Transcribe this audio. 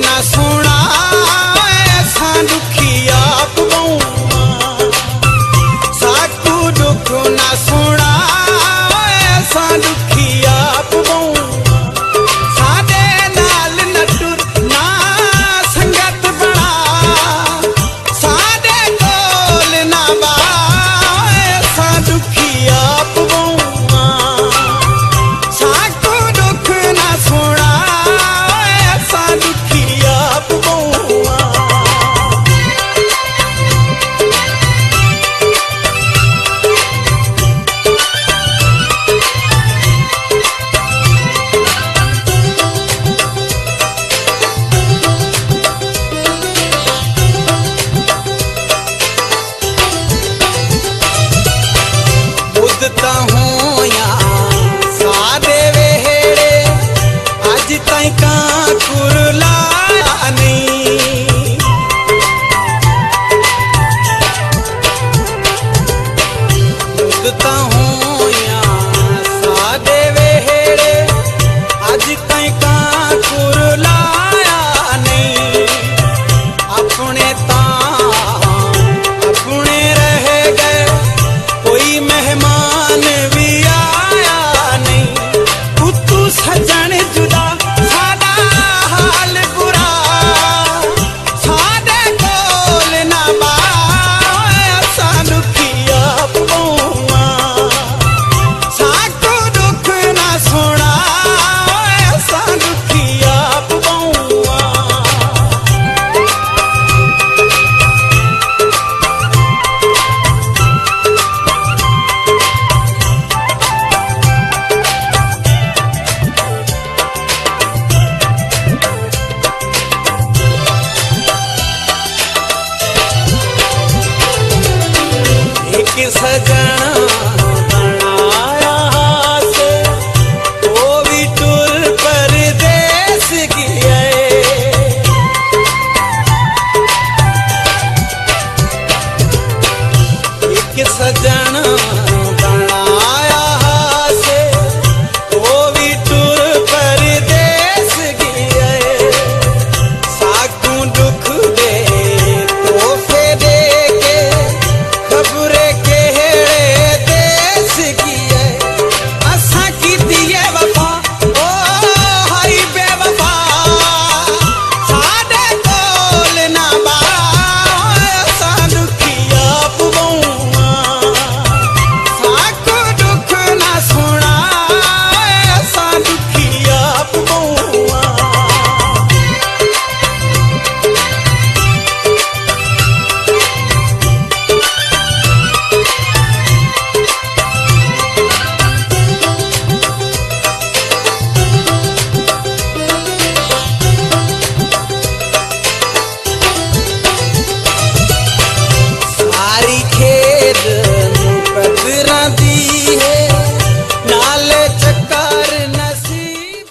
ना सुना ऐसा दुखी आप बहुआ साकू दुख ना सुना ऐसा दुखी आप बहुआ सादे नाल नटुर ना संगत बना सादे कोल ना बा ऐसा दुखी आप बहुआ साकू दुख ना सुना ऐसा दुखी आप बहुआ। बुद्धता होया सादे वेहड़े अज ताईं